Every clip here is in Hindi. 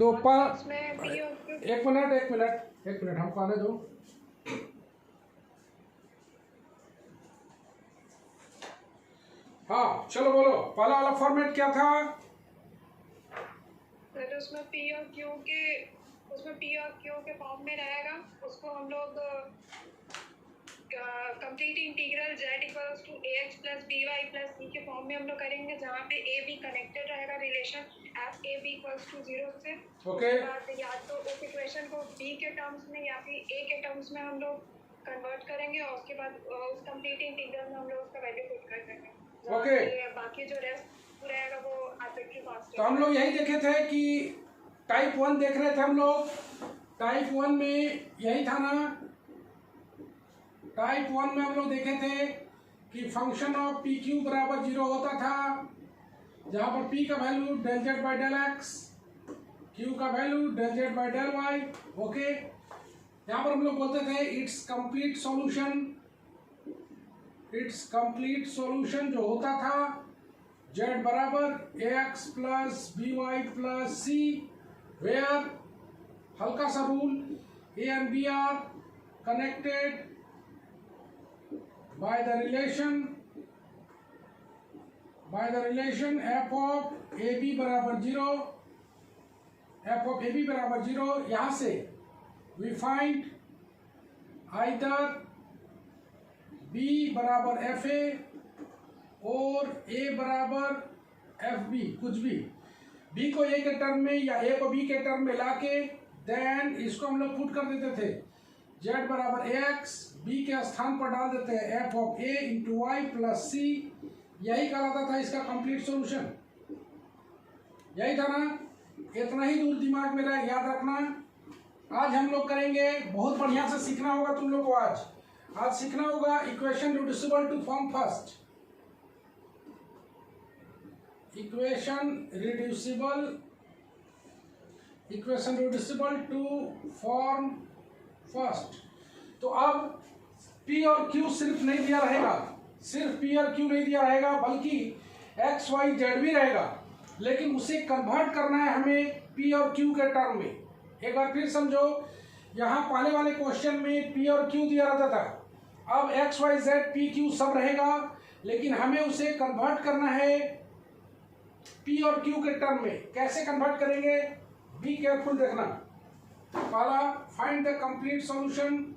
तो इसमें पी और क्यू। एक मिनट हमको आने दो। हाँ चलो बोलो, पहला वाला फॉर्मेट क्या था? तो उसमें पी और क्यू के फॉर्म में रहेगा। उसको हम लोग complete integral z equals to ax plus by plus c के फॉर्म में हम लोग करेंगे, जहाँ पे a b कनेक्टेड रहेगा relation F A B equals to 0 से। ओके। या तो उस इक्वेशन को b के टर्म्स में या फिर a के टर्म्स में हम लोग कन्वर्ट करेंगे और उसके बाद उस कंप्लीट इंटीग्रल में हम लोग उसका वैल्यू पुट कर देंगे। ओके। बाकी जो रेस्ट रहेगा वो आर्बिट्री कांस्टेंट। तो हम लोग यही देखे थे कि टाइप 1 देख रहे थे हम लोग। टाइप 1 में यही था ना, टाइप 1 में हम लोग देखे थे कि फंक्शन ऑफ पी क्यू बराबर 0 होता था, जहां पर p का value del Z by del X, q का value del Z by del Y. Okay, यहाँ पर हम लोग बोलते थे इट्स कंप्लीट सॉल्यूशन जो होता था z बराबर ax plus by plus c, where हल्का सा rule a and b are connected by the relation f of ab बराबर 0, f of ab बराबर 0। यहाँ से we find either b बराबर एफ ए और a बराबर एफ बी, कुछ भी b को a के टर्म में या a को b के टर्म में लाके देन इसको हम लोग पुट कर देते थे z बराबर ax, b के स्थान पर डाल देते हैं f of a into Y plus c। यही कहलाता था इसका कंप्लीट सॉल्यूशन, यही था ना। इतना ही दूर दिमाग में रहे, याद रखना। आज हम लोग करेंगे, बहुत बढ़िया से सीखना होगा तुम लोग को। आज सीखना होगा equation reducible to form first. Equation reducible to form first. तो अब P और Q सिर्फ नहीं दिया रहेगा, सिर्फ P और Q नहीं दिया रहेगा, बल्कि X Y Z भी रहेगा, लेकिन उसे कन्वर्ट करना है हमें P और Q के टर्म में। एक बार फिर समझो, यहाँ पहले वाले क्वेश्चन में P और Q दिया रहता था, अब X Y Z P Q सब रहेगा, लेकिन हमें उसे कन्वर्ट करना है P और Q के टर्म में। कैसे कन्वर्ट करेंगे? बी केयरफुल देखना। पहला, find the complete solution.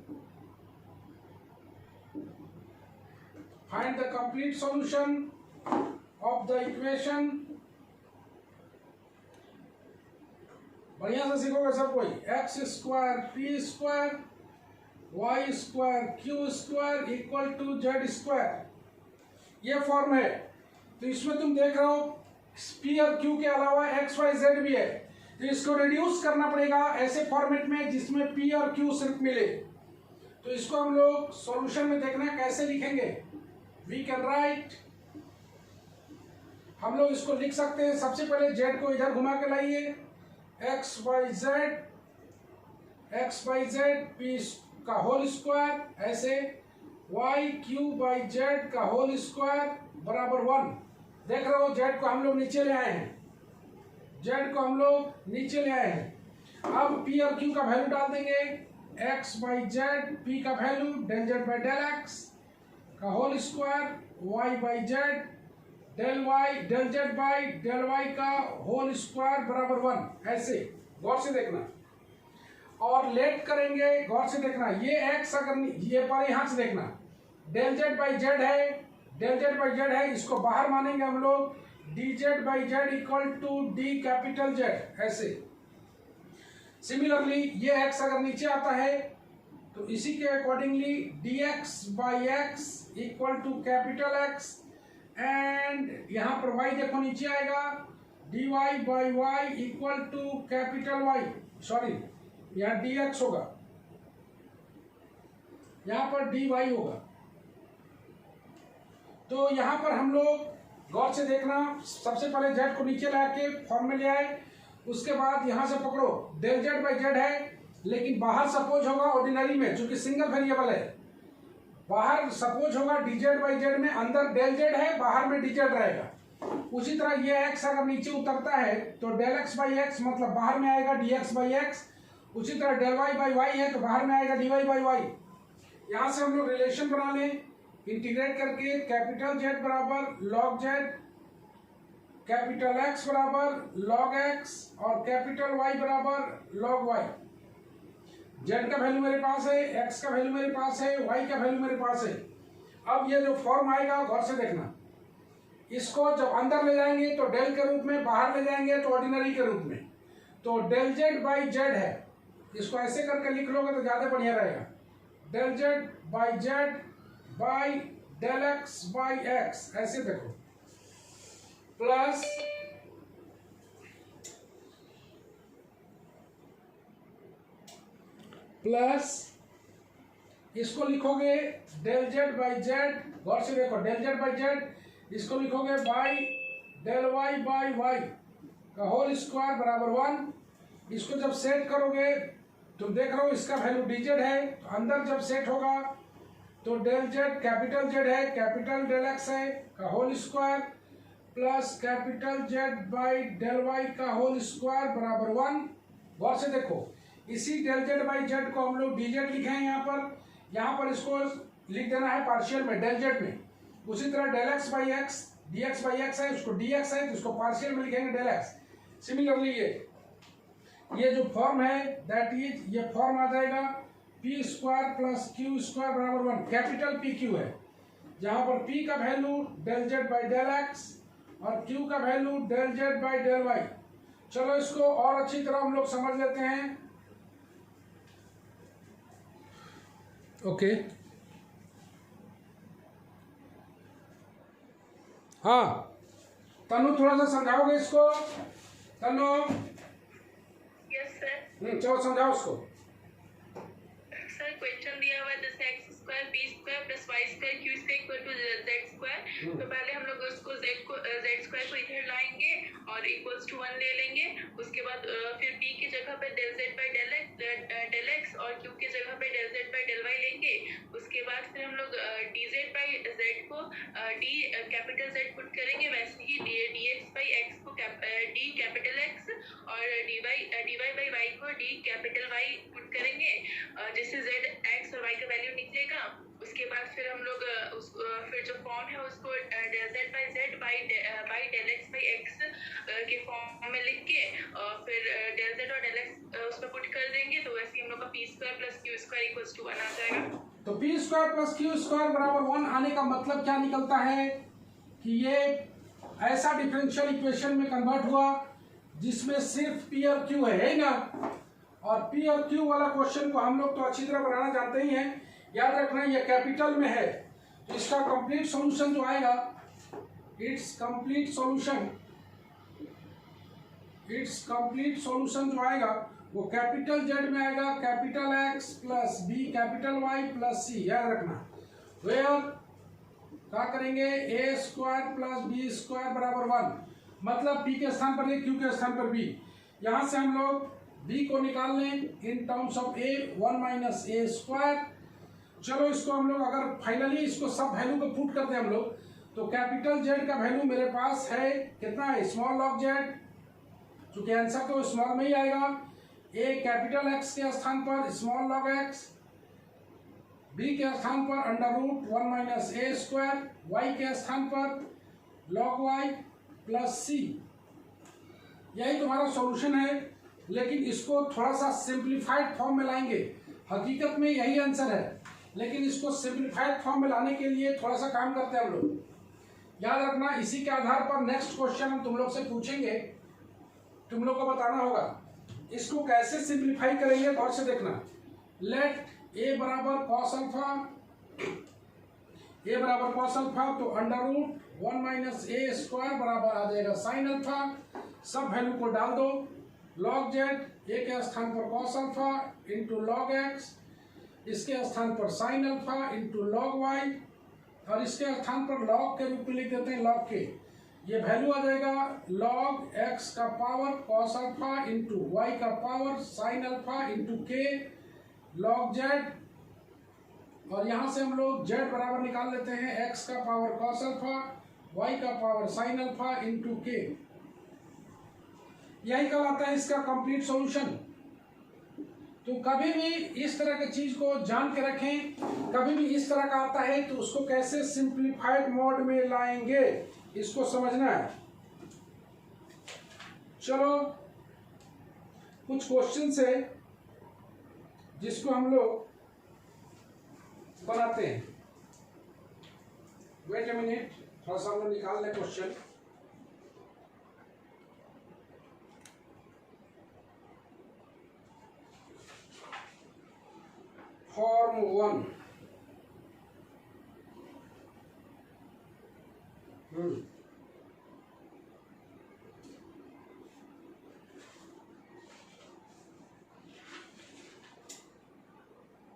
Find the complete solution of the equation। बढ़िया से सीखोगे सब कोई। x square p square y square q square equal to z square, ये फॉर्म है। तो इसमें तुम देख रहे हो p और q के अलावा x y z भी है, तो इसको रिड्यूस करना पड़ेगा ऐसे फॉर्मेट में जिसमें p और q सिर्फ मिले। तो इसको हम लोग सॉल्यूशन में देखना कैसे लिखेंगे। We can write, हम लोग इसको लिख सकते हैं। सबसे पहले z को इधर घुमा के लाइए, x बाई जेड p का होल स्क्वायर, ऐसे y क्यू बाई जेड का होल स्क्वायर बराबर 1। देख रहे हो z को हम लोग नीचे ले आए हैं, अब p और q का वैल्यू डाल देंगे। x बाई जेड p का value del Z by del x का whole square, y by Z del Z by del y का होल स्क्वायर बराबर 1। ऐसे गौर से देखना और लेट करेंगे, गौर से देखना। ये x अगर ये पर यहां से देखना, डेल जेड बाई जेड है, इसको बाहर मानेंगे हम लोग। D Z by Z equal to D capital Z. ऐसे सिमिलरली ये x अगर नीचे आता है तो इसी के accordingly dx by X equal to capital X, and यहाँ पर y देखो नीचे आएगा, dy by Y equal to capital Y, sorry यहाँ dx होगा, यहाँ पर dy होगा। तो यहाँ पर हम लोग गौर से देखना, सबसे पहले z को नीचे ला के फॉर्म में ले आए, उसके बाद यहाँ से पकड़ो डेल जेड बाई जेड है, लेकिन बाहर सपोज होगा ऑर्डिनरी में, चूंकि सिंगल वेरिएबल है, बाहर सपोज होगा डी जेड बाई जेड में, अंदर डेल जेड है, बाहर में डी जेड रहेगा। उसी तरह ये x अगर नीचे उतरता है तो डेल एक्स बाई एक्स मतलब बाहर में आएगा dx बाई एक्स। उसी तरह डेल y बाई वाई है तो बाहर में आएगा dy बाई वाई। यहाँ से हम लोग रिलेशन बना लें इंटीग्रेट करके, कैपिटल Z बराबर log Z, कैपिटल X बराबर log X और कैपिटल Y बराबर log Y। Z का वैल्यू मेरे पास है, X का वैल्यू मेरे पास है, Y का वैल्यू मेरे पास है। अब ये जो फॉर्म आएगा गौर से देखना, इसको जब अंदर ले जाएंगे तो डेल के रूप में, बाहर ले जाएंगे तो ऑर्डिनरी के रूप में। तो डेल Z बाई Z है, इसको ऐसे करके लिख लोगे तो ज्यादा बढ़िया रहेगा। Del Z by Z by del X by X, ऐसे देखो, प्लस इसको लिखोगे डेल Z बाई Z, गौर से देखो डेल Z बाई Z, इसको लिखोगे by del Y by Y का होल स्क्वायर बराबर 1। इसको जब सेट करोगे तुम देख रहे हो इसका वैल्यू dz है, तो अंदर जब सेट होगा तो डेल Z कैपिटल Z है, कैपिटल डेल X है का whole square plus capital Z by del Y का होल स्क्वायर बराबर 1। गौर से देखो इसी डेल Z बाई Z को हम लोग dz लिखे हैं यहाँ पर इसको लिख देना है पार्शियल में डेल Z में। उसी तरह del x by X dx by X है, उसको dx है तो इसको पार्शियल में लिखेंगे डेल x। सिमिलरली ये जो फॉर्म है दैट इज, ये फॉर्म आ जाएगा p square plus q square बराबर 1। कैपिटल PQ है, जहां पर p का value del Z by del x और q का value del Z by del y। चलो इसको और अच्छी तरह हम लोग समझ लेते हैं। ओके हाँ तनु थोड़ा सा समझाओगे इसको? तनु यस सर। चलो समझाओ उसको। सर क्वेश्चन दिया हुआ है जैसे x square p square plus y square q square equal to z square. तो पहले हम लोग उसको z स्क्वायर को इधर लाएंगे और इक्वल्स टू 1 ले लेंगे। उसके बाद फिर p की जगह पे del z by del x और q की जगह पे del z by del y लेंगे। उसके बाद फिर हम लोग dz बाई z को d कैपिटल Z पुट करेंगे, वैसे ही dx बाई x को d कैपिटल X और dy बाई y को d कैपिटल Y पुट करेंगे, जिससे z x और y का वैल्यू निकलेगा। उसके बाद फिर हम लोग फिर जो फॉर्म है उसको del z by del x by x के फॉर्म में लिख के फिर डेल z और डेल x उसमें पुट कर देंगे। तो वैसे हम लोग का p square plus q square equals to 1 आ जाएगा। तो p square plus q square बराबर 1 आने का मतलब क्या निकलता है कि ये ऐसा डिफरेंशियल इक्वेशन में कन्वर्ट हुआ जिसमें सिर्फ p और q है ना। और p और q वाला क्वेश्चन को हम लोग तो अच्छी तरह बनाना जानते ही हैं। याद रखना ये कैपिटल में है तो इसका कंप्लीट सॉल्यूशन जो आएगा, इट्स कंप्लीट सॉल्यूशन जो आएगा वो कैपिटल Z में आएगा, capital X plus B capital Y plus C। याद रखना वेयर क्या करेंगे a square plus b square बराबर 1, मतलब p के स्थान पर a, q के स्थान पर b। यहाँ से हम लोग b को निकाल लें in terms of a 1 minus a square. चलो इसको हम लोग अगर फाइनली इसको सब वैल्यू को पुट करते हैं हम लोग, तो कैपिटल Z का वैल्यू मेरे पास है कितना है, स्मॉल लॉग Z, चूंकि आंसर तो स्मॉल में ही आएगा। a कैपिटल X के स्थान पर स्मॉल लॉग X, b के स्थान पर under root 1 minus a square, y के स्थान पर लॉग y प्लस c। यही तुम्हारा सॉल्यूशन है, लेकिन इसको थोड़ा सा सिंप्लीफाइड फॉर्म में लाएंगे। हकीकत में यही आंसर है, लेकिन इसको सिंप्लीफाइड फॉर्म में लाने के लिए थोड़ा सा काम करते हैं हम लोग। याद रखना इसी के आधार पर नेक्स्ट क्वेश्चन हम तुम लोग से पूछेंगे, तुम लोग को बताना होगा इसको कैसे सिंप्लीफाई करेंगे। गौर से देखना, लेट a बराबर कॉस अल्फा, तो under root 1 minus a square बराबर आ जाएगा साइन अल्फा। सब वैल्यू को डाल दो, लॉग z a के स्थान पर cos alpha into log x, इसके स्थान पर sine alpha into log y और इसके स्थान पर लॉग के रूप में लिख देते हैं लॉग के। ये वैल्यू आ जाएगा लॉग x का power cos alpha into y का power sine alpha into k log z। और यहाँ से हम लोग z बराबर निकाल लेते हैं x का पावर कॉस अल्फा y का पावर साइन अल्फा इंटू के। यही कहलाता है इसका कंप्लीट सॉल्यूशन। तो कभी भी इस तरह की चीज को जान के रखें, कभी भी इस तरह का आता है तो उसको कैसे सिंप्लीफाइड मोड में लाएंगे इसको समझना है। चलो कुछ क्वेश्चन है जिसको हम लोग बनाते हैं। वेट ए मिनट, थोड़ा सा हम लोग निकाल लें क्वेश्चन। फॉर्म 1।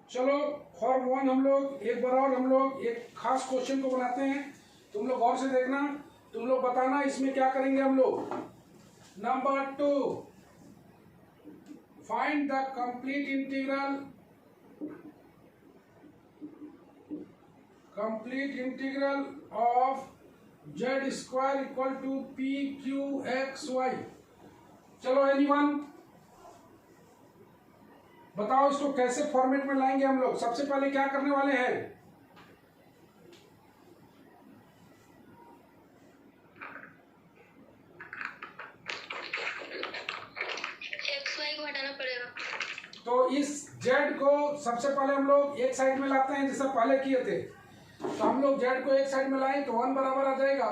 चलो फॉर्म 1 हम लोग एक बार और हम लोग एक खास क्वेश्चन को बनाते हैं। तुम लोग गौर से देखना, तुम लोग बताना इसमें क्या करेंगे हम लोग। Number 2, find the complete integral of z square equal to P Q X Y. चलो एनीवन बताओ इसको कैसे फॉर्मेट में लाएंगे हम लोग। सबसे पहले क्या करने वाले हैं, एक्स वाई को हटाना पड़ेगा। तो इस z को सबसे पहले हम लोग एक साइड में लाते हैं जैसा पहले किए थे। तो हम लोग z को एक साइड में लाएं तो 1 बराबर आ जाएगा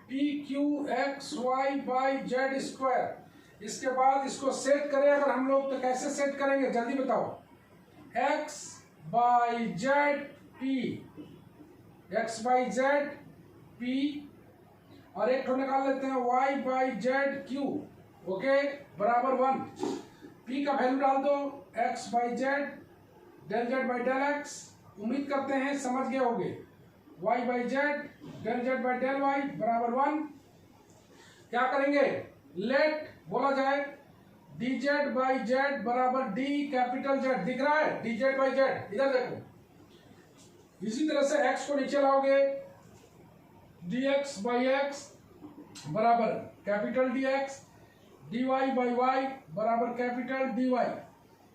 P Q X Y by Z square. इसके बाद इसको सेट करें अगर हम लोग तो कैसे सेट करेंगे जल्दी बताओ। x by Z P, X by Z P, और एक ठो निकाल लेते हैं y by Z Q, okay, बराबर 1। p का वैल्यू डाल दो, x by Z del Z by del X, उम्मीद करते हैं समझ गए होंगे। y by Z del Z by del Y बराबर 1। क्या करेंगे, लेट बोला जाए डी जेड बाई जेड बराबर डी कैपिटल जेड, दिख रहा है डी जेड बाई जेड, इधर देखो। इसी तरह से x को नीचे लाओगे, डी एक्स बाई एक्स बराबर capital D X, D Y by Y बराबर कैपिटल डी वाई।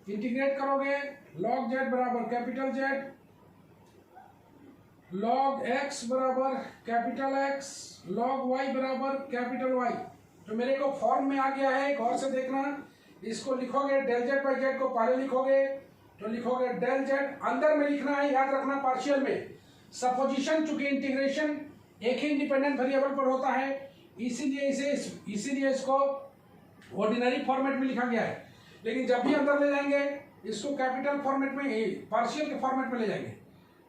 इंटीग्रेट करोगे लॉग जेड बराबर कैपिटल जेड, लॉग एक्स बराबर कैपिटल एक्स, लॉग वाई बराबर कैपिटल वाई। तो मेरे को फॉर्म में आ गया है, गौर से देखना। इसको लिखोगे डेल जेड बाई जेड को पहले लिखोगे तो लिखोगे डेल जेड, अंदर में लिखना है, याद रखना पार्शियल में। सपोजिशन चूंकि इंटीग्रेशन एक ही इंडिपेंडेंट वेरिएबल पर होता है इसीलिए इसको ऑर्डिनरी फॉर्मेट में लिखा गया है। लेकिन जब भी अंदर ले जाएंगे इसको कैपिटल फॉर्मेट में, पार्शियल के फॉर्मेट में ले जाएंगे।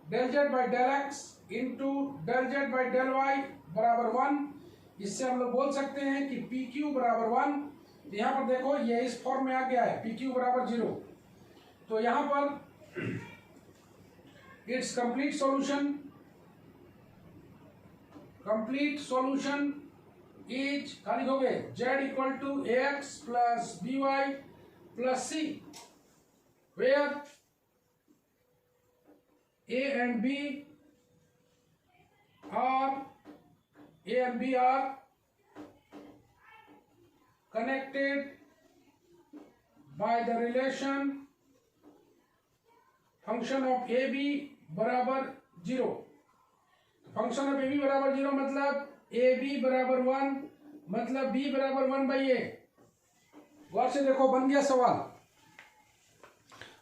Del Z by del X into del Z by del Y बराबर 1। इससे हम लोग बोल सकते हैं कि पी क्यू बराबर 1। यहाँ पर देखो ये इस फॉर्म में आ गया है, पी क्यू बराबर 0। तो यहाँ पर इट्स कंप्लीट सॉल्यूशन इज क्या लिखोगे, z equal to ax plus by plus c, where a and b are connected by the relation function of ab बराबर 0। फंक्शन ऑफ ab बराबर 0 मतलब ab बराबर 1 मतलब b बराबर 1 बाई ए। गौर से देखो बन गया सवाल।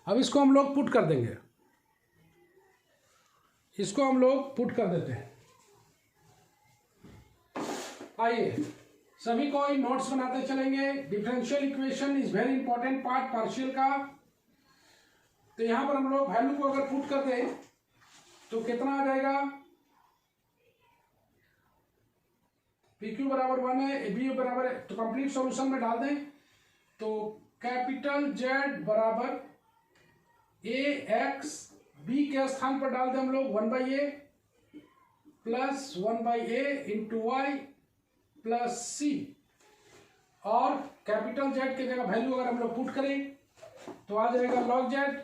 अब इसको हम लोग पुट कर देंगे, इसको हम लोग पुट कर देते हैं। आइए सभी कोई नोट्स बनाते चलेंगे। Differential equation is very important part partial का। तो यहां पर हम लोग वैल्यू को अगर पुट कर दें तो कितना आ जाएगा, पी क्यू बराबर 1 है, ए बी बराबर है, तो कंप्लीट सॉल्यूशन में डाल दें तो कैपिटल जेड बराबर ए एक्स, बी के स्थान पर डाल दें हम लोग 1 by A plus 1 by A into Y plus C, और कैपिटल जेड की जगह वैल्यू अगर हम लोग पुट करें तो आ जाएगा लॉग जेड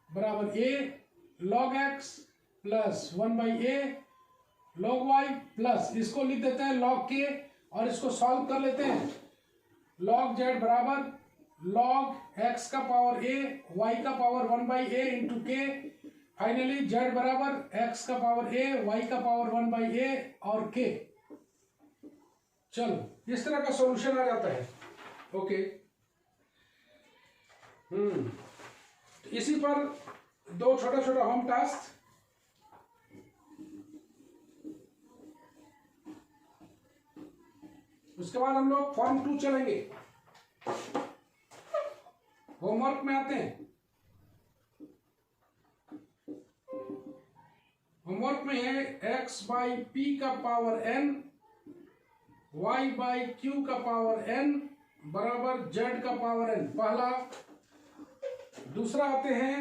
बराबर A log X plus 1 by A log y plus इसको लिख देते हैं log k और इसको सॉल्व कर लेते हैं। log z बराबर log x का पावर a y का power 1/a into k, finally z बराबर x का पावर a y का पावर 1/a और k। चलो इस तरह का सॉल्यूशन आ जाता है। ओके, इसी पर दो छोटा छोटा होम टास्क। उसके बाद हम लोग फॉर्म 2 चलेंगे। होमवर्क में आते हैं। होमवर्क में है x बाई p का power n, y by q का पावर n बराबर z का पावर n, पहला। दूसरा आते हैं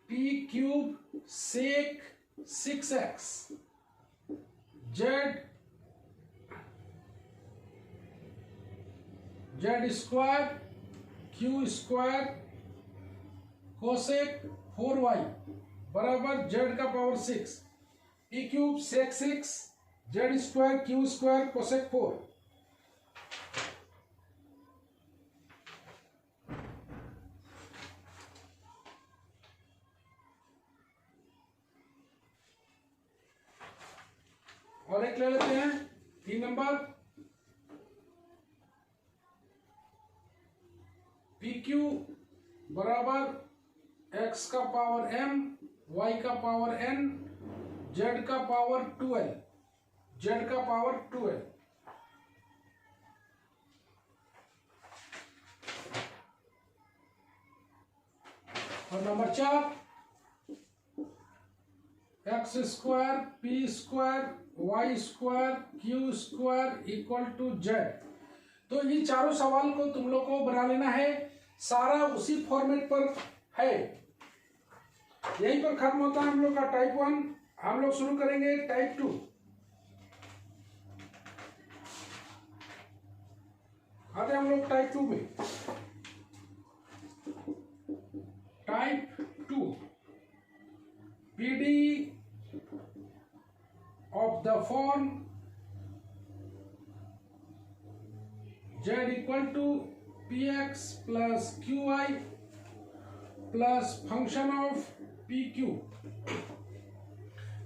p क्यूब सेक 6x z square q square cosec 4y बराबर z का पावर 6, p क्यूब सेक 6 z square q square cosec 4। और एक ले लेते हैं 3 नंबर, पी क्यू बराबर x का पावर m y का पावर n z का पावर 12, z का पावर 12। और number 4 x square p square y square q square equal to z। तो ये चारों सवाल को तुम लोग को बना लेना है, सारा उसी फॉर्मेट पर है। यहीं पर खत्म होता है हम लोग का टाइप 1। हम लोग शुरू करेंगे टाइप 2। आते हम लोग टाइप 2 में। Type 2 PD of the form z equal to px plus qy plus function of pq,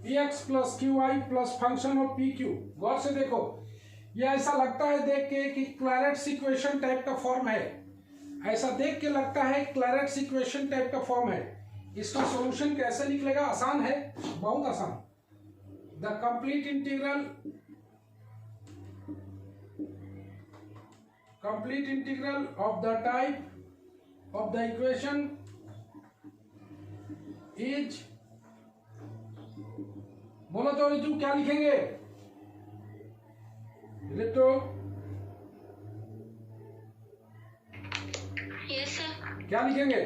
px plus qy plus function of pq। गौर से देखो, ये ऐसा लगता है देख के कि क्लैरेट्स इक्वेशन टाइप का फॉर्म है, ऐसा देख के लगता है क्लैरेट्स इक्वेशन टाइप का फॉर्म है। इसका सॉल्यूशन कैसे निकलेगा? आसान है, बहुत आसान। The complete integral of the type of the equation is, बोलो तो रितु क्या लिखेंगे? Ritu yes sir. क्या लिखेंगे?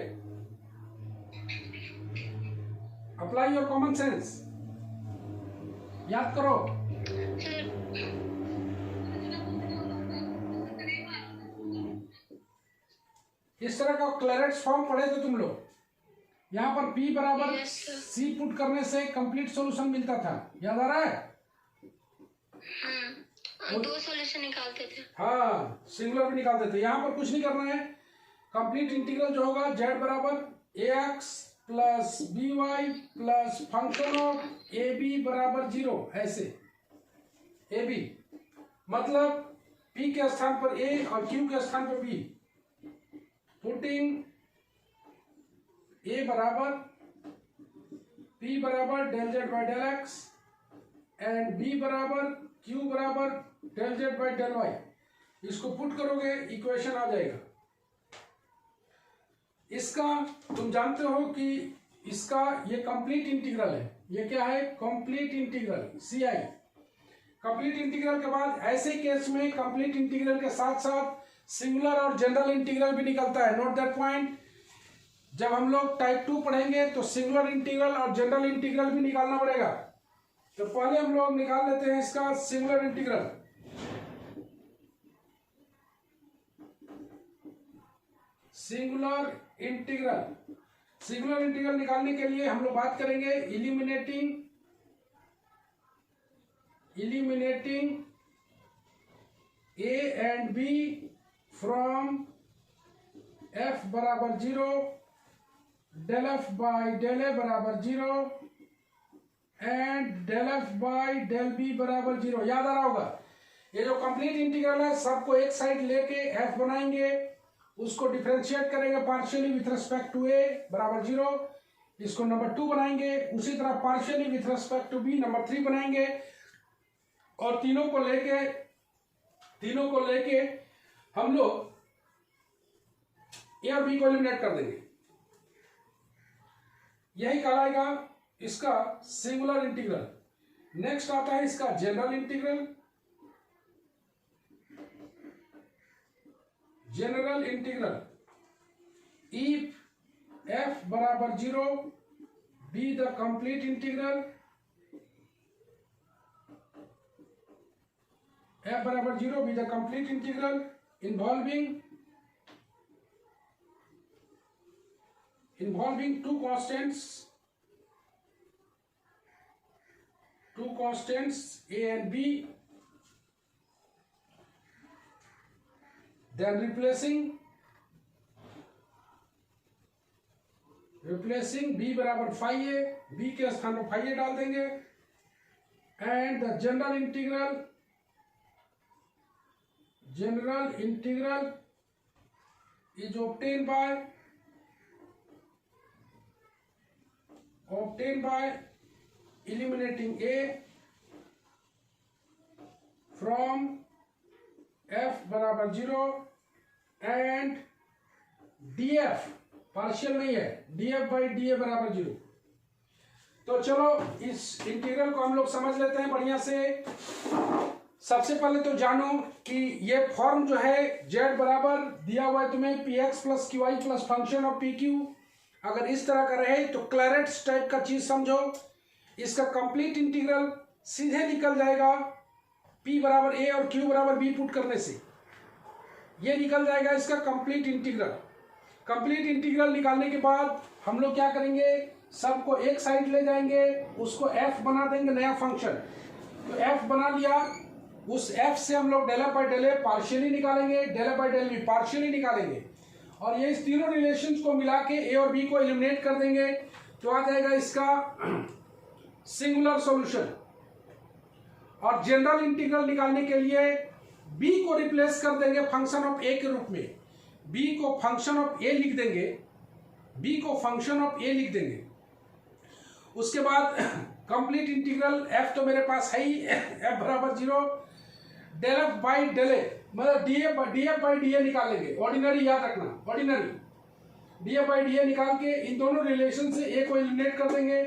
अप्लाई योर कॉमन सेंस, याद करो। इस तरह का क्लैरेट्स फॉर्म पढ़े थे तुम लोग। यहाँ पर P बराबर C पुट करने से कंप्लीट सॉल्यूशन मिलता था, याद आ रहा है? दो सॉल्यूशन निकालते थे। हाँ, सिंगुलर भी निकालते थे। यहाँ पर कुछ नहीं करना है। कंप्लीट इंटीग्रल जो होगा z बराबर ax plus by plus function of ab बराबर 0, ऐसे ab मतलब P के स्थान पर a और Q के स्थान पर b। पुटिंग a बराबर p बराबर del z by del x and b बराबर q बराबर del z by del y, इसको पुट करोगे इक्वेशन आ जाएगा। इसका तुम जानते हो कि इसका ये कंप्लीट इंटीग्रल है। ये क्या है? Complete integral CI। Complete integral के बाद ऐसे केस में कंप्लीट इंटीग्रल के साथ साथ सिंगुलर और जनरल इंटीग्रल भी निकलता है। Note that point. जब हम लोग टाइप 2 पढ़ेंगे तो सिंगुलर इंटीग्रल और जनरल इंटीग्रल भी निकालना पड़ेगा। तो पहले हम लोग निकाल लेते हैं इसका सिंगुलर इंटीग्रल। सिंगुलर इंटीग्रल निकालने के लिए हम लोग बात करेंगे eliminating eliminating A and B from f बराबर 0, del f by del A बराबर 0 and del f by del B बराबर 0। याद आ रहा होगा, ये जो कंप्लीट इंटीग्रल है सबको एक साइड लेके f बनाएंगे, उसको डिफरेंशिएट करेंगे partially with respect to a बराबर 0, इसको नंबर 2 बनाएंगे। उसी तरह partially with respect to b number 3 बनाएंगे, और तीनों को लेके हम लोग a और b को एलिमिनेट कर देंगे। यही कहलाएगा इसका सिंगुलर इंटीग्रल। नेक्स्ट आता है इसका general integral. General integral if f बराबर 0 be the complete integral, f बराबर 0 be the complete integral involving two constants a and b, then replacing b बराबर phi a, b के स्थान पर phi a डाल देंगे, and the general integral is obtained by eliminating a from f बराबर 0 and df पार्शियल नहीं है, df by da बराबर 0। तो चलो इस इंटीग्रल को हम लोग समझ लेते हैं बढ़िया से। सबसे पहले तो जानो कि ये फॉर्म जो है z बराबर दिया हुआ है तुम्हें px plus qi plus function of pq, अगर इस तरह का रहे तो क्लैरेट्स टाइप का चीज समझो। इसका कंप्लीट इंटीग्रल सीधे निकल जाएगा p बराबर a और q बराबर b पुट करने से, ये निकल जाएगा इसका कंप्लीट इंटीग्रल। कंप्लीट इंटीग्रल निकालने के बाद हम लोग क्या करेंगे, सबको एक साइड ले जाएंगे, उसको f बना देंगे नया फंक्शन। तो f बना लिया, उस f से हम लोग del f by del a partially निकालेंगे, del f by del b partially निकालेंगे, और ये इस तीनों रिलेशंस को मिला के a और b को एलिमिनेट कर देंगे, तो आ जाएगा इसका सिंगुलर सॉल्यूशन। और जनरल इंटीग्रल निकालने के लिए b को रिप्लेस कर देंगे फंक्शन ऑफ a के रूप में, b को फंक्शन ऑफ a लिख देंगे, b को फंक्शन ऑफ a लिख देंगे। उसके बाद कंप्लीट इंटीग्रल f तो मेरे पास है ही, f बराबर 0 del f by del a, मतलब df बाई da निकाल लेंगे, ऑर्डिनरी याद रखना, ऑर्डिनरी df बाई da निकाल के इन दोनों रिलेशन से a को एलिमिनेट कर देंगे,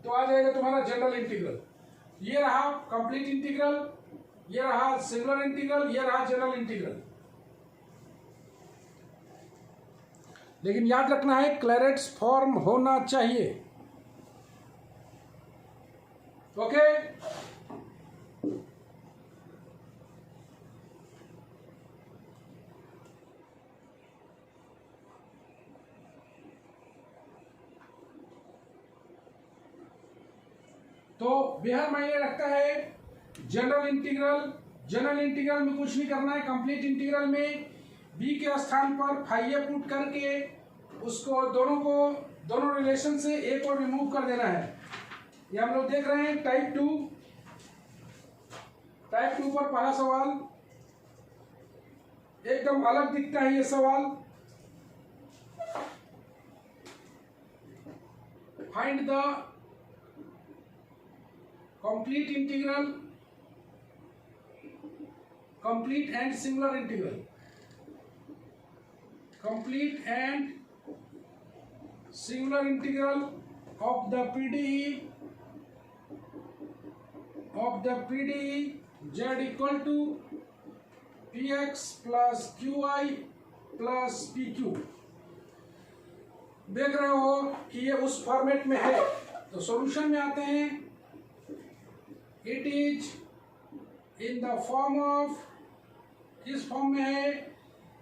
तो आ जाएगा तुम्हारा जनरल इंटीग्रल। ये रहा कंप्लीट इंटीग्रल, ये रहा सिंगुलर इंटीग्रल, ये रहा जनरल इंटीग्रल। लेकिन याद रखना है क्लैरेट्स फॉर्म होना चाहिए, ओके। तो बेहद मायने रखता है जनरल इंटीग्रल। जनरल इंटीग्रल में कुछ नहीं करना है, कंप्लीट इंटीग्रल में b के स्थान पर फाई a पुट करके उसको दोनों रिलेशन से a को रिमूव कर देना है। ये हम लोग देख रहे हैं टाइप 2 पर पहला सवाल एकदम अलग दिखता है। ये सवाल find the complete integral, complete and singular integral, complete and singular integral of the PDE z equal to px plus qi plus pq। देख रहे हो कि ये उस फॉर्मेट में है, तो सॉल्यूशन में आते हैं। It is in the form of, किस फॉर्म में है,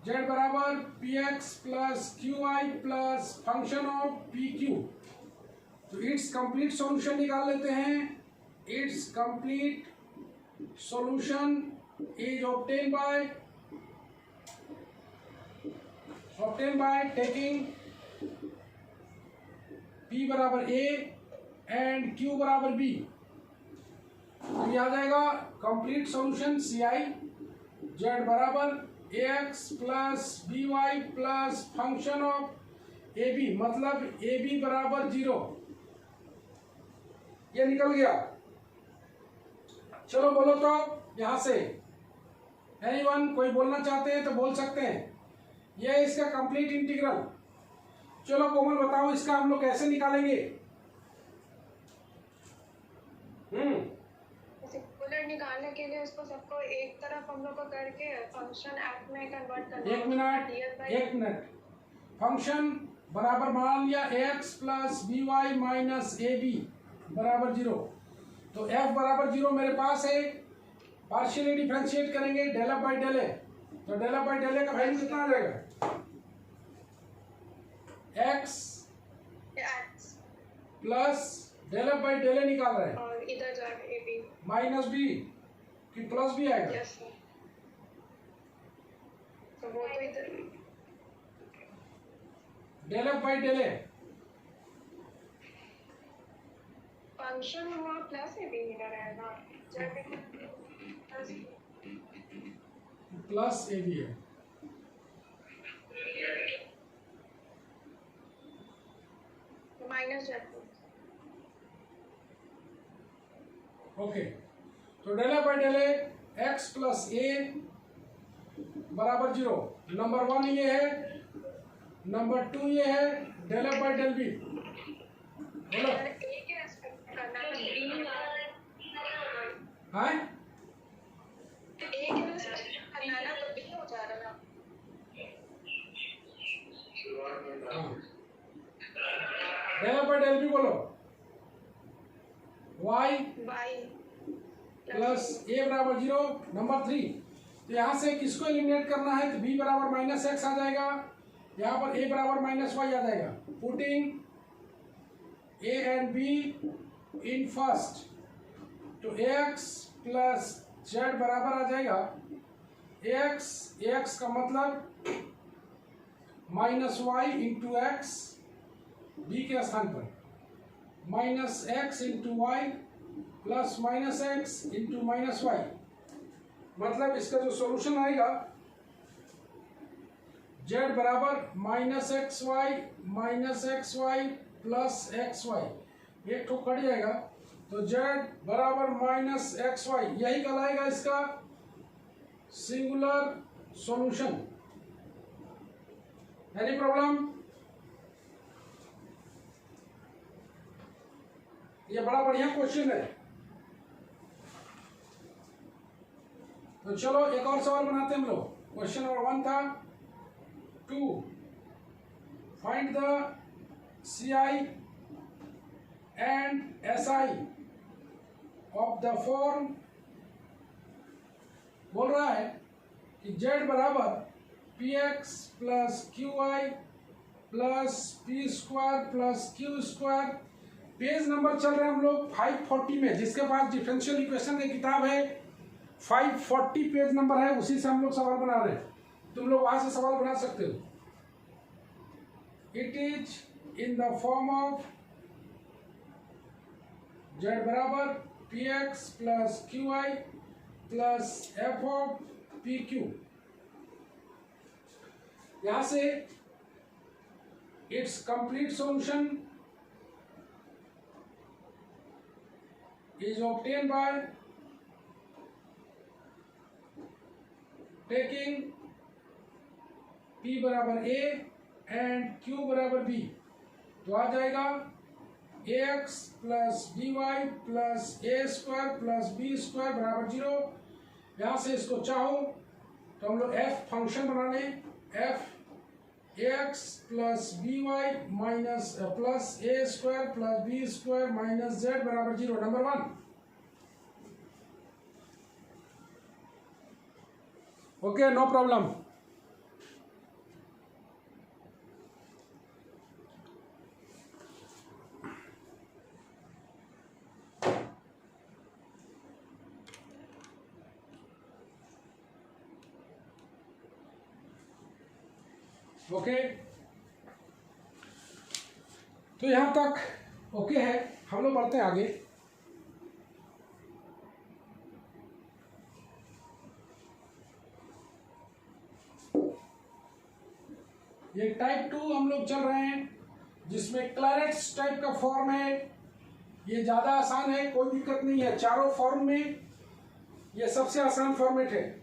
z बराबर px plus qi plus function of pq। तो इट्स कंप्लीट सॉल्यूशन निकाल लेते हैं। It's complete solution is obtained by taking P बराबर A एंड Q बराबर B। तो ये आ जाएगा कंप्लीट सॉल्यूशन CI Z बराबर AX plus BY plus function of AB, मतलब AB बराबर 0। ये निकल गया। चलो बोलो तो यहां से एनीवन कोई बोलना चाहते हैं तो बोल सकते हैं। ये है इसका कंप्लीट इंटीग्रल। चलो कोमल बताओ इसका हम लोग कैसे निकालेंगे। सिंगुलर निकालने के लिए उसको सबको एक तरफ हम लोग को करके फंक्शन एफ में कन्वर्ट करना। एक मिनट फंक्शन बराबर मान लिया X plus B Y minus A B बराबर 0। तो f बराबर 0 मेरे पास है। पार्शियली डिफरेंशिएट करेंगे del F by del A. तो del F by del A का वैल्यू कितना आ जाएगा? x plus del F by del A निकाल रहे हैं और इधर जाके ए बी माइनस बी कि प्लस बी आएगा। Yes sir. तो वो तो इधर del F by del A function हुआ प्लस ए बी इधर रहेगा प्लस ए बी है। माइनस ओके तो del F by del A X plus A बराबर 0। नंबर 1 ये है, नंबर 2 ये है del F by del B. बोलो हाँ del F by del B बोलो y प्लस ए बराबर 0। नंबर 3 तो यहाँ से किसको एलिमिनेट करना है तो b बराबर माइनस एक्स आ जाएगा, यहाँ पर a बराबर माइनस वाई आ जाएगा। Putting a and b in first तो ax प्लस z बराबर आ जाएगा ax का मतलब minus Y into X, b के स्थान पर minus X into Y plus minus X into minus Y. मतलब इसका जो सॉल्यूशन आएगा z बराबर minus X Y plus X Y, एक ठो कट जाएगा तो z बराबर माइनस एक्स वाई, यही कहलाएगा इसका सिंगुलर सॉल्यूशन। Any problem? ये बड़ा बढ़िया क्वेश्चन है। तो चलो एक और सवाल बनाते हैं हम लोग। क्वेश्चन नंबर 1 था to find the CI and SI of the form. बोल रहा है कि z बराबर px plus qy plus p square plus q square. Page number चल रहे हैं हम लोग 540 में। जिसके पास डिफरेंशियल इक्वेशन की किताब है 540 पेज नंबर है, उसी से हम लोग सवाल बना रहे हैं। तुम लोग वहां से सवाल बना सकते हो। It is in the form of z बराबर px plus qy plus f of pq। यहां से it's complete solution is obtained by taking P बराबर A एंड Q बराबर B। तो आ जाएगा ax plus by plus a square plus b square बराबर 0। यहाँ से इसको चाहो तो हम लोग f फंक्शन बना लें, f ax plus by minus plus a square plus b square minus z बराबर 0। Number 1 okay, no problem. Okay, तो यहाँ तक ओके है। हम लोग बढ़ते हैं आगे। ये टाइप 2 हम लोग चल रहे हैं, जिसमें क्लैरेट्स टाइप का फॉर्म है। ये ज़्यादा आसान है, कोई दिक्कत नहीं है। चारों फॉर्म में ये सबसे आसान फॉर्मेट है।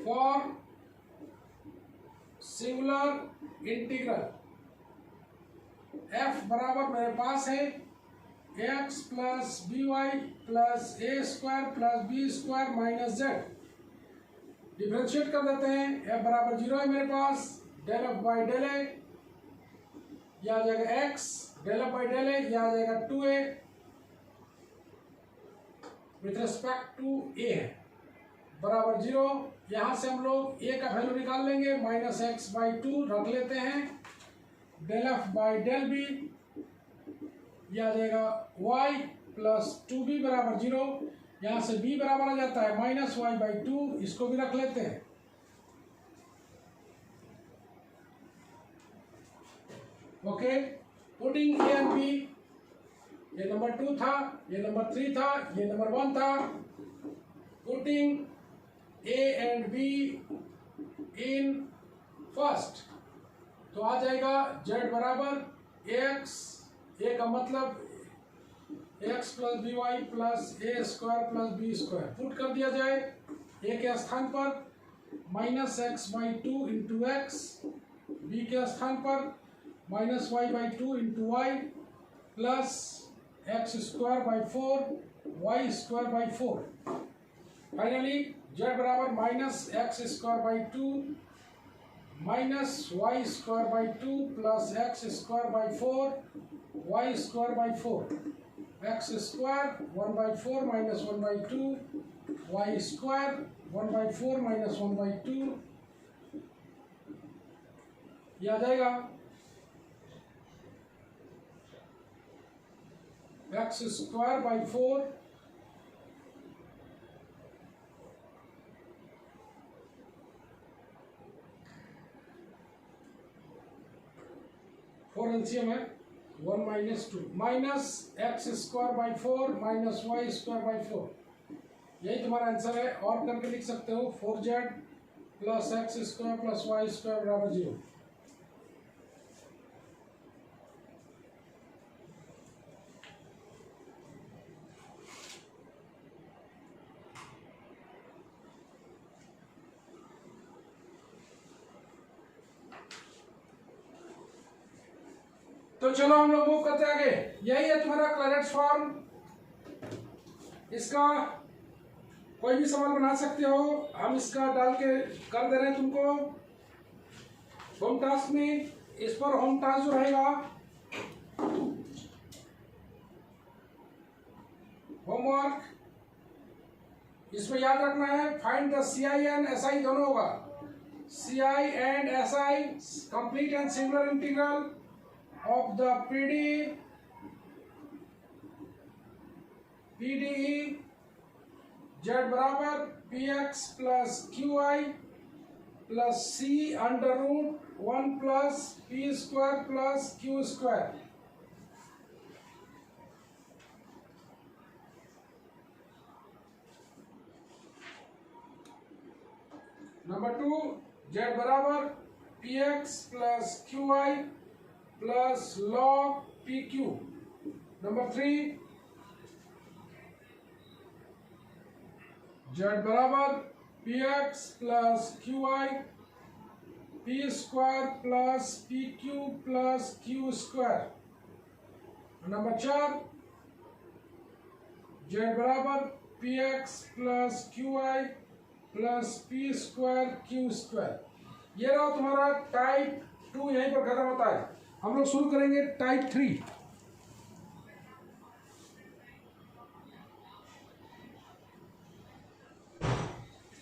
फॉर सिंगुलर इंटीग्रल f बराबर मेरे पास है x plus B Y plus ए square plus B square minus Z. Differentiate कर देते हैं। f बराबर 0 है मेरे पास। Del F by del A, यह आ जाएगा x, del F by del A, यह आ जाएगा 2a with respect to a है बराबर 0। यहाँ से हम लोग a का वैल्यू निकाल लेंगे, माइनस एक्स बाई 2 रख लेते हैं। Del F by del B, यह आ जाएगा y प्लस 2b बराबर 0। यहाँ से b बराबर आ जाता है माइनस वाई बाई 2, इसको भी रख लेते हैं। Okay, putting A and B, ये नंबर 2 था, ये नंबर 3 था, ये नंबर 1 था। Putting A and be in first, तो आ जाएगा z बराबर x, ए का मतलब x plus B Y plus ए square plus B square. Put कर दिया जाए a के स्थान पर minus x by 2 into x, b के स्थान पर minus y by 2 into Y plus x square by 4 y square by 4। Finally z बराबर minus x square by 2 minus Y square by 2 plus x square by 4 y square by 4। X square 1 by 4 minus 1 by 2 Y square 1 by 4 minus 1 by 2, यह आ जाएगा एक्स स्क्वायर बाई 4 4 एलसीएम है 1 minus 2 minus x square by 4 minus Y square by 4। यही तुम्हारा आंसर है। और करके लिख सकते हो 4z plus x square plus Y square बराबर 0। तो चलो हम लोग मूव करते आगे। यही है तुम्हारा क्लैरेट्स फॉर्म। इसका कोई भी सवाल बना सकते हो, हम इसका डाल के कर दे रहे हैं तुमको होम टास्क में। इस पर होम टास्क जो रहेगा, होमवर्क, इसमें याद रखना है find the C I and S I, दोनों होगा। C I and S I, complete and singular integral of the PDE z बराबर px plus qi plus c under root 1 plus p square plus q square. Number 2 z बराबर px plus qi plus log pq। Number 3 z बराबर px plus qi p square plus pq plus q square. Number 4 z बराबर px plus qi plus p square q square. ये रहा तुम्हारा टाइप 2, यहीं पर खत्म होता है। हम लोग शुरू करेंगे type 3।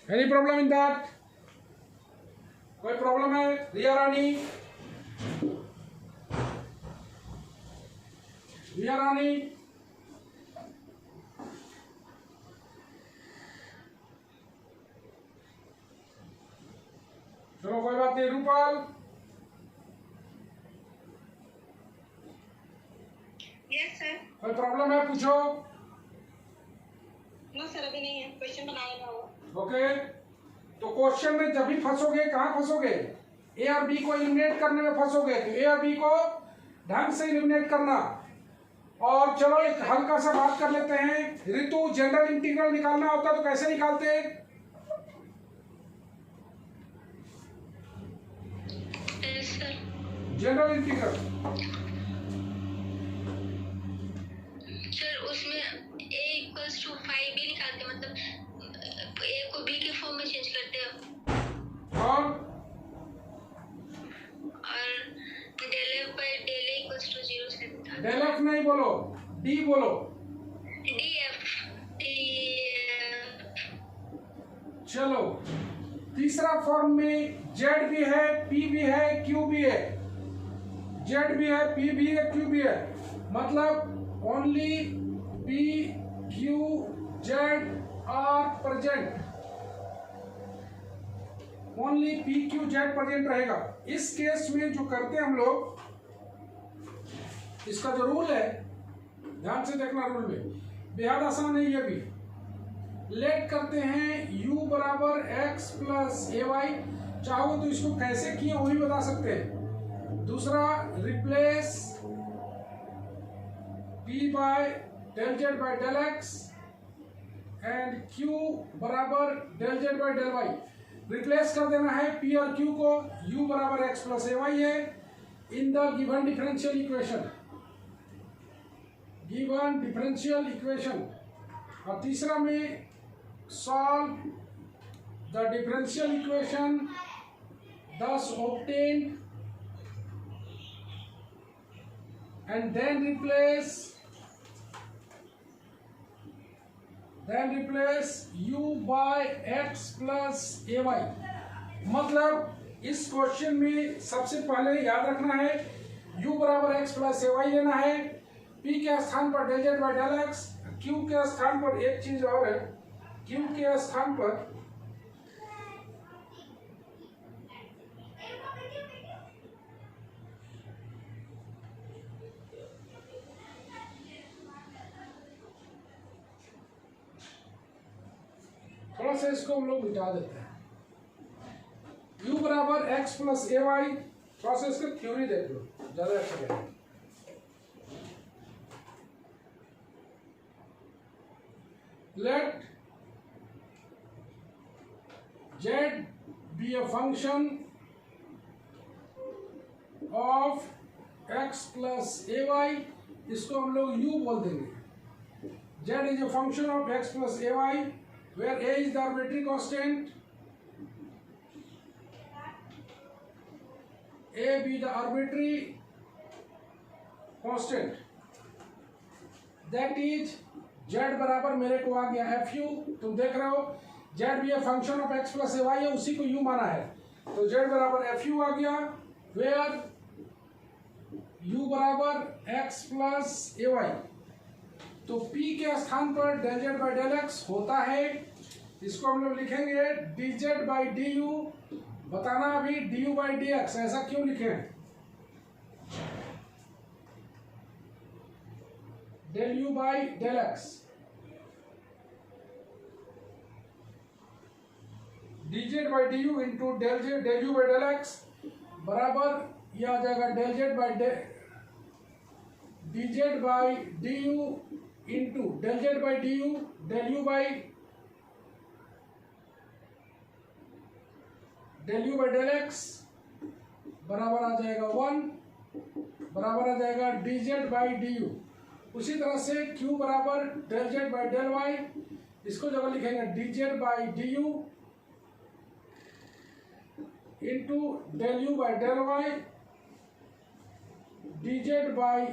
Any problem in that? कोई प्रॉब्लम है रिया रानी? रिया रानी, बात है रूपाल? Yes sir. कोई प्रॉब्लम है पूछो। नो सर, अभी नहीं है, क्वेश्चन बनाया हुआ। ओके, तो क्वेश्चन में जब भी फंसोगे, कहाँ फंसोगे? ए और बी को एलिमिनेट करने में फंसोगे। तो ए और बी को ढंग से एलिमिनेट करना। और चलो एक हल्का सा बात कर लेते हैं। ऋतु, जनरल इंटीग्रल निकालना होता तो कैसे निकालते? जनरल इंटीग्रल सर उसमें a इक्वल्स टू 5b निकालते, मतलब a को b के फॉर्म में चेंज करते हैं और del f by del a equals to 0 से था। डेल एफ नहीं बोलो, डी बोलो। df चलो तीसरा फॉर्म में जेड भी है, पी भी है, क्यू भी है। जेड भी है, पी भी है, क्यू भी है। मतलब only P Q Z are present. Only P Q Z present रहेगा। इस केस में जो करते हैं हम लोग, इसका जो रूल है ध्यान से देखना, रूल में बेहद आसान है ये भी। लेट करते हैं u बराबर x प्लस ए वाई। चाहो तो इसको कैसे किए वो भी बता सकते हैं। दूसरा, replace p by del Z by del x and q बराबर del Z by del y। Replace कर देना है p और q को। u बराबर x प्लस ए वाई है in the given differential equation. Given differential equation. और तीसरा में solve the differential equation thus obtained and then replace u by x plus ay। मतलब इस क्वेश्चन में सबसे पहले याद रखना है u बराबर x प्लस ए वाई लेना है। p के स्थान पर del Z by del X, q के स्थान पर एक चीज और है, q के स्थान पर थोड़ा सा इसको हम लोग मिटा देते हैं। u बराबर x प्लस ए वाई। थोड़ा सा इसका थ्योरी देख लो, ज्यादा अच्छा रहेगा। Let z be a function of x plus ay। इसको हम लोग u बोल देंगे। z is a function of x plus ay where a is the arbitrary constant, a be the arbitrary constant, that is z बराबर मेरे को आ गया एफ यू। तुम देख रहे हो z भी function of x plus A Y है, उसी को u माना है, तो z बराबर एफ यू आ गया वेयर u बराबर x प्लस ए वाई। तो p के स्थान पर del Z by del X होता है। इसको हम लोग लिखेंगे D Z by D U. बताना अभी D you by D X ऐसा क्यों लिखे? Del you by del X, D Z by D you into del you by del X बराबर यह आ जाएगा del Z by D Z by D you into del Z by D you del you by del X बराबर आ जाएगा 1 बराबर आ जाएगा D Z by D you. उसी तरह से q बराबर del Z by del Y, इसको जगह लिखेंगे D Z by D you into del you by del Y, D Z by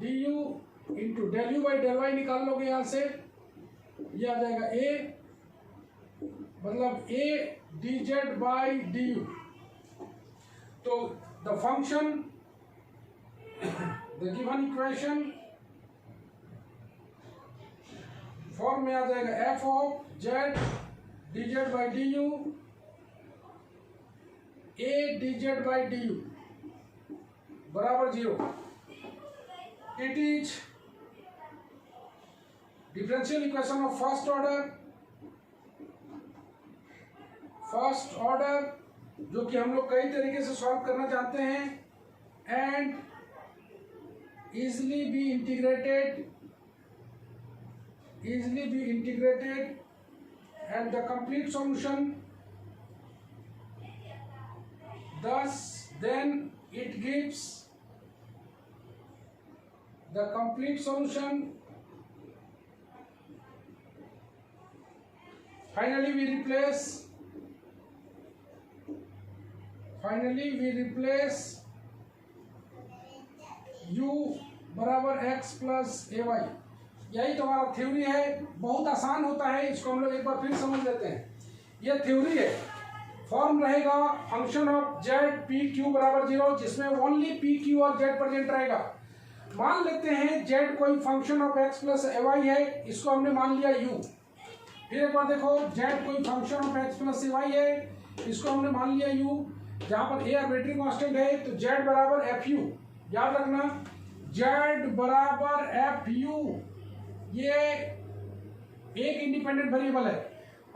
D you into del you by del Y. निकाल लोगे यहां से, ये आ जाएगा a, मतलब a d Z by D u. तो the function the given equation form में आ जाएगा f of z d Z by D u a d Z by D u बराबर 0. It is differential equation of first order जो कि हम लोग कई तरीके से सॉल्व करना चाहते हैं and easily be integrated and the complete solution. Thus then it gives the complete solution. Finally we replace u बराबर x प्लस ए वाई. यही तो हमारा थ्योरी है. बहुत आसान होता है, इसको हम लोग एक बार फिर समझ लेते हैं. ये थ्योरी है. फॉर्म रहेगा function of Z P Q बराबर 0 जिसमें ओनली पी क्यू और जेड प्रेजेंट रहेगा. मान लेते हैं जेड कोई function of X plus A Y है, इसको हमने मान लिया यू. फिर एक बार देखो, जेड कोई function of X plus A Y है, इसको हमने मान लिया यू. जहां पर ए आर्बिट्री कांस्टेंट है तो जेड बराबर एफ यू. याद रखना, जेड बराबर एफ यू. ये एक इंडिपेंडेंट वेरिएबल है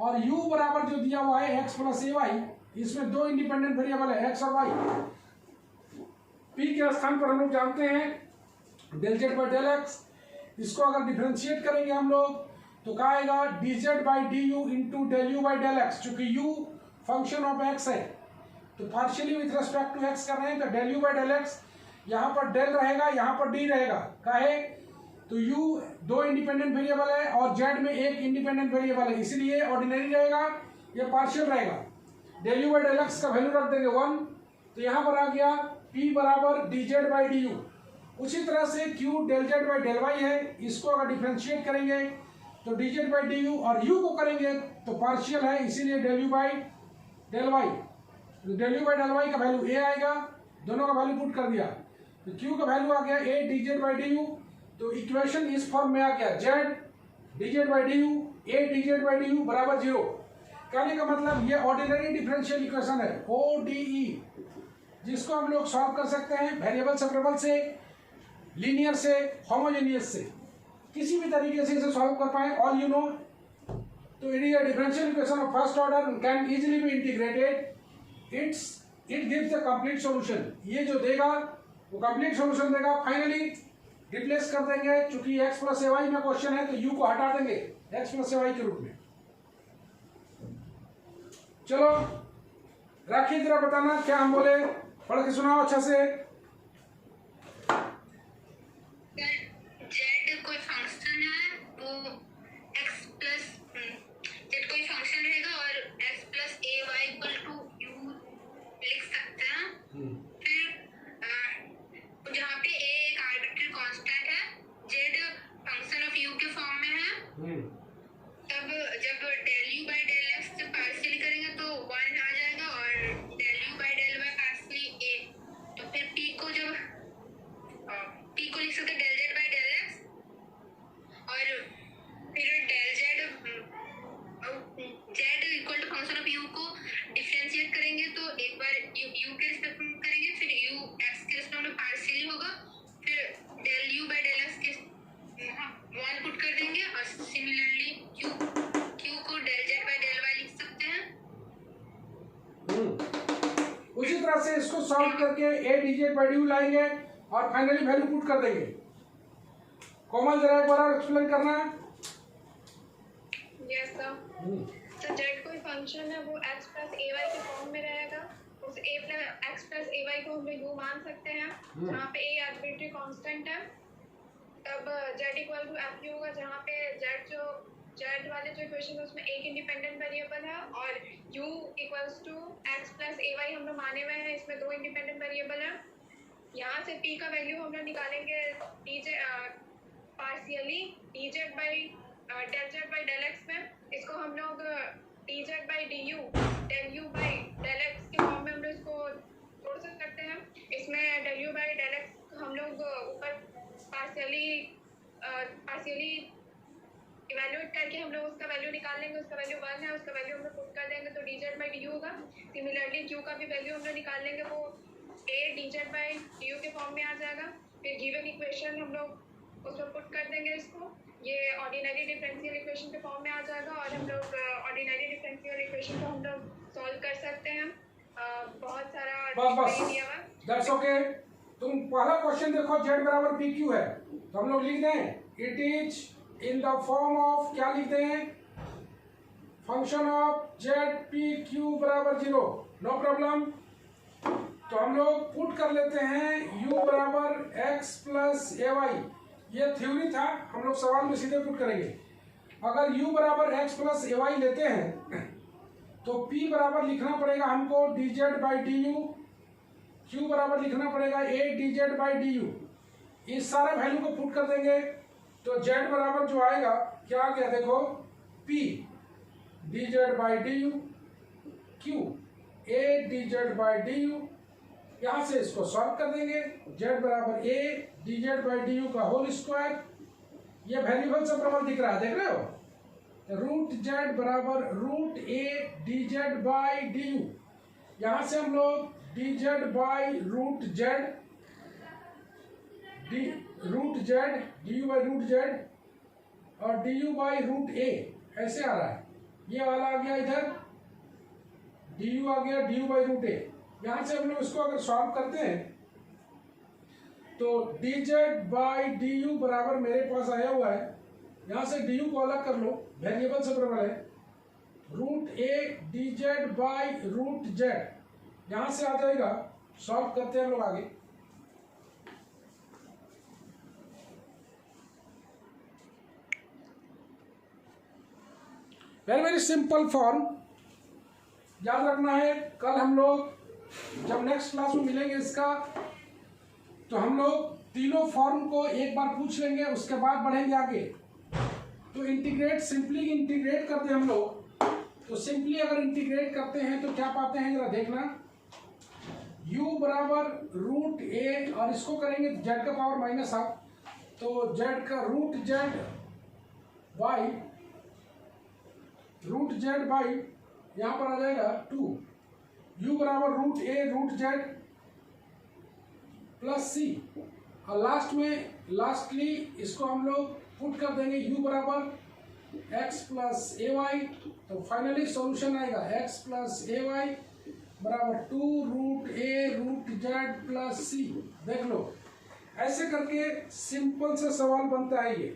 और u बराबर जो दिया हुआ है x प्लस ए वाई, इसमें दो इंडिपेंडेंट वेरिएबल है x और y. p के स्थान पर हम लोग जानते हैं del Z by del x. इसको अगर डिफरेंशिएट करेंगे हम लोग तो क्या आएगा, d Z by D you into del you by del x. चूंकि u फंक्शन ऑफ x है तो partially with respect to x कर रहे हैं तो del you by del x. यहाँ पर डेल रहेगा, यहाँ पर डी रहेगा. काहे तो u दो इंडिपेंडेंट वेरिएबल है और z में एक इंडिपेंडेंट वेरिएबल है, इसलिए ऑर्डिनरी रहेगा, ये पार्शियल रहेगा. Del you by del x का वैल्यू रख देंगे 1. तो यहाँ पर आ गया p बराबर d Z by D you. उसी तरह से q del Z by del y है, इसको अगर डिफ्रेंशिएट करेंगे तो d Z by D u और u को करेंगे तो पार्शियल है, इसीलिए del you by del y. Del you by del y का वैल्यू a आएगा. दोनों का वैल्यू पुट कर दिया तो q का वैल्यू आ गया a d Z by D u. तो इक्वेशन इस फॉर्म में आ गया z d Z by D u a d Z by D u बराबर 0. कहने का मतलब ये ऑर्डिनरी डिफरेंशियल इक्वेशन है ODE, जिसको हम लोग सॉल्व कर सकते हैं वेरिएबल सेपरेबल से, लीनियर से, होमोजेनियस से, किसी भी तरीके से इसे सॉल्व कर पाए. All you know. तो it is a differential equation of first order can easily be integrated. It gives the complete solution. ये जो देगा वो कंप्लीट सॉल्यूशन देगा. फाइनली रिप्लेस कर देंगे, चूंकि x प्लस ए वाई में क्वेश्चन है तो u को हटा देंगे x प्लस ए वाई के रूप में. चलो राखी जरा बताना क्या हम बोले, पढ़ के सुनाओ अच्छा से. जेड कोई फंक्शन है वो x प्लस जेड कोई फंक्शन रहेगा और x plus A y equal to u लिख सकते हैं. फिर जहाँ पे a एक आर्बिट्री कांस्टेंट है, z फंक्शन ऑफ u के फॉर्म में है, तब जब del u by del x से पार्शियली करेंगे तो 1 आ जाएगा और del u by del y partially a. तो फिर p को लिख सकते del z by del x और फिर del z equal to function of u को डिफरेंशिएट करेंगे तो एक बार u के रिस्पेक्ट में करेंगे, फिर u x के रिस्पेक्ट में पार्शियली होगा, फिर del u by del x के 1 पुट कर देंगे और सिमिलरली q को del z by del y लिख सकते हैं. उसी तरह से इसको सॉल्व करके a d Z by D you लाएंगे और फाइनली वैल्यू पुट कर देंगे. कोमल जरा एक बार एक्सप्लेन करना. Yes sir. तो जेड कोई फंक्शन है वो x प्लस ए वाई के फॉर्म में रहेगा. उस a plus x plus A y को हम लोग u मान सकते हैं जहाँ पे a आर्बिट्री कांस्टेंट है. तब z equal to f u होगा, जहाँ पे z वाले जो इक्वेशन है उसमें एक इंडिपेंडेंट वेरिएबल है और u equals to x plus A y हम लोग माने हुए हैं, इसमें दो इंडिपेंडेंट वेरिएबल है. यहाँ से p का वैल्यू हम लोग निकालेंगे partially d Z by del x में. इसको हम लोग D Z by D you del you by del x के फॉर्म में हम लोग इसको तोड़ सकते हैं. इसमें del you by del x हम लोग ऊपर पार्शियली इवेल्युएट करके हम लोग उसका वैल्यू निकाल लेंगे, उसका वैल्यू 1 है, उसका वैल्यू हम लोग पुट कर देंगे तो dz by du होगा। सिमिलरली q का भी वैल्यू हम लोग निकाल लेंगे, वो a dz by du के फॉर्म में आ जाएगा। फिर गिवन इक्वेशन हम लोग उसमें पुट कर देंगे इसको, ये ऑर्डिनरी डिफरेंशियल इक्वेशन के फॉर्म में आ जाएगा और हम लोग ऑर्डिनरी डिफरेंशियल इक्वेशन को हम लोग सॉल्व कर सकते हैं। बहुत सारा बस दिया हुआ। That's okay. तुम पहला क्वेश्चन देखो, z बराबर पी क्यू है तो हम लोग लिख दें it is in the form of, क्या लिख दें, function of Z P Q बराबर 0, नो प्रॉब्लम। तो हम लोग पुट कर लेते हैं u बराबर x प्लस ए वाई, ये थ्योरी था, हम लोग सवाल में सीधे पुट करेंगे। अगर u बराबर x प्लस ए वाई लेते हैं तो p बराबर लिखना पड़ेगा हमको dz by D you, q बराबर लिखना पड़ेगा a dz by D you. इस सारे वैल्यू को पुट कर देंगे तो z बराबर जो आएगा, क्या आ गया देखो, p dz by D you, q a dz by D u. यहाँ से इसको सॉल्व कर देंगे, z बराबर a dz by D u का होल स्क्वायर, ये वेरिएबल सब प्रमाण दिख रहा है, देख रहे हो, रूट z बराबर root a dz by D u. यहाँ से हम लोग dz by root z, root z d you by root z और d you by root a ऐसे आ रहा है, ये वाला आ गया इधर, डी यू आ गया d you by root a। यहाँ से हम लोग इसको अगर सॉल्व करते हैं तो dz बाई डी यू बराबर मेरे पास आया हुआ है, यहाँ से डी यू को अलग कर लो, वेरिएबल सेपरेबल है, root a dz by root z, यहाँ से आ जाएगा, सॉल्व करते हैं हम लोग आगे। वेरी वेरी सिंपल फॉर्म, याद रखना है। कल हम लोग जब नेक्स्ट क्लास में मिलेंगे इसका, तो हम लोग तीनों फॉर्म को एक बार पूछ लेंगे, उसके बाद बढ़ेंगे आगे। तो इंटीग्रेट, सिंपली इंटीग्रेट करते हैं हम लोग, तो सिंपली अगर इंटीग्रेट करते हैं तो क्या पाते हैं जरा देखना, u बराबर रूट a और इसको करेंगे z का पावर माइनस हाफ, तो z का रूट z बाई यहाँ पर आ जाएगा 2, u बराबर root a root z plus c, और लास्ट में लास्टली इसको हम लोग पुट कर देंगे u बराबर x प्लस ए वाई, तो फाइनली सॉल्यूशन आएगा x प्लस ए वाई बराबर 2 root a root z plus c। देख लो, ऐसे करके सिंपल से सवाल बनता है ये।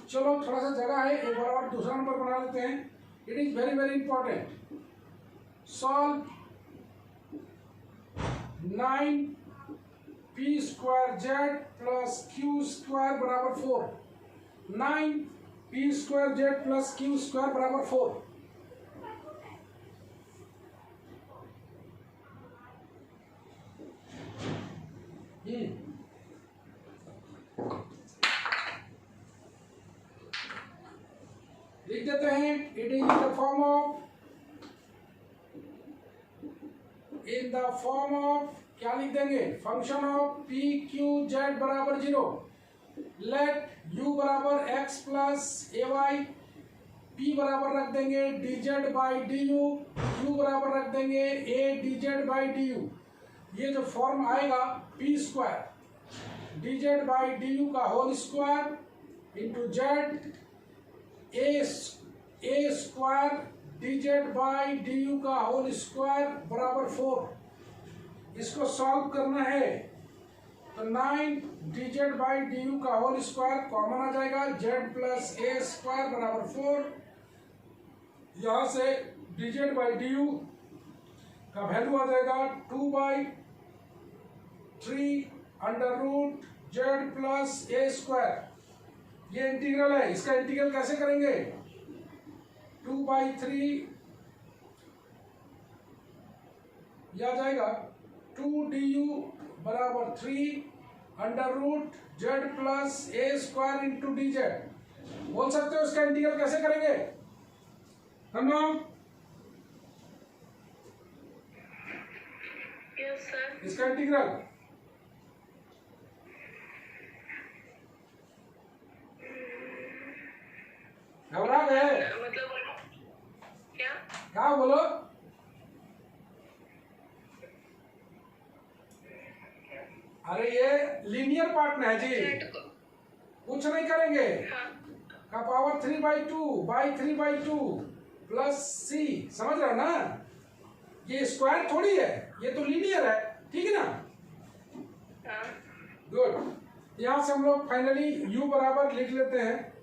चलो थोड़ा सा जगह है, एक बार और दूसरा नंबर बना लेते हैं, it is very very important. Solve 9p square z plus q square बराबर 4, 9p square z plus q square बराबर 4। लिख देते हैं, it is in the form of क्या लिख देंगे, function of P Q Z बराबर 0, लेट u बराबर x प्लस ए वाई, p बराबर रख देंगे dz by D you, q बराबर रख देंगे a dz by D you. ये जो फॉर्म आएगा p square dz by D u का whole square into z a square dz by D u का होल स्क्वायर बराबर 4। इसको सॉल्व करना है तो 9 dz बाई डी यू का होल स्क्वायर कॉमन आ जाएगा, z प्लस a स्क्वायर बराबर 4। यहाँ से dz बाई डी यू का वैल्यू आ जाएगा 2 by 3 under root z plus a square. ये इंटीग्रल है, इसका इंटीग्रल कैसे करेंगे, 2 बाई 3 यह आ जाएगा 2 डी यू बराबर 3 under root z plus a square into d z. बोल सकते हो इसका इंटीग्रल कैसे करेंगे हम लोग, यस सर। इसका इंटीग्रल गए? मतलब क्या? क्या बोलो? अरे ये लीनियर पार्ट में है जी, कुछ नहीं करेंगे। हाँ का पावर 3/2 प्लस सी, समझ रहे हो ना? ये स्क्वायर थोड़ी है, ये तो लीनियर है, ठीक है ना? हाँ गुड। यहाँ से हम लोग फाइनली u बराबर लिख लेते हैं।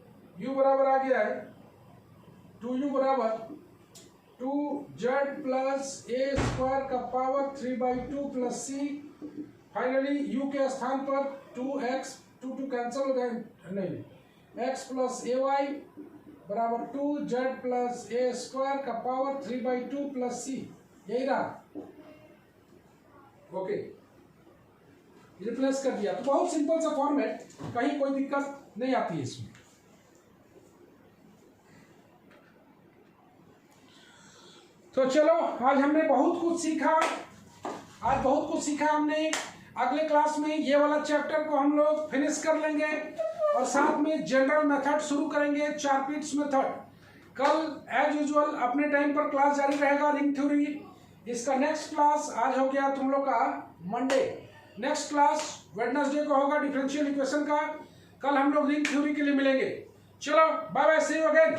u बराबर आ गया है 2u बराबर 2z प्लस a स्क्वायर का पावर 3/2 प्लस सी। फाइनली u के स्थान पर 2x 2 कैंसिल हो जाए, नहीं, x प्लस ए वाई बराबर 2z प्लस a स्क्वायर का पावर 3/2 प्लस सी, यही रहा। ओके, रिप्लेस कर दिया। तो बहुत सिंपल सा फॉर्म है, कहीं कोई दिक्कत नहीं आती है इसमें। तो चलो, आज हमने बहुत कुछ सीखा, हमने। अगले क्लास में ये वाला चैप्टर को हम लोग फिनिश कर लेंगे और साथ में जनरल मेथड शुरू करेंगे, चारपीट्स मेथड। कल एज यूजुअल अपने टाइम पर क्लास जारी रहेगा, रिंग थ्योरी। इसका नेक्स्ट क्लास आज हो गया तुम लोग का मंडे, नेक्स्ट क्लास वेडनेसडे को होगा डिफरेंशियल इक्वेशन का। कल हम लोग रिंग थ्योरी के लिए मिलेंगे। चलो bye bye, see you again.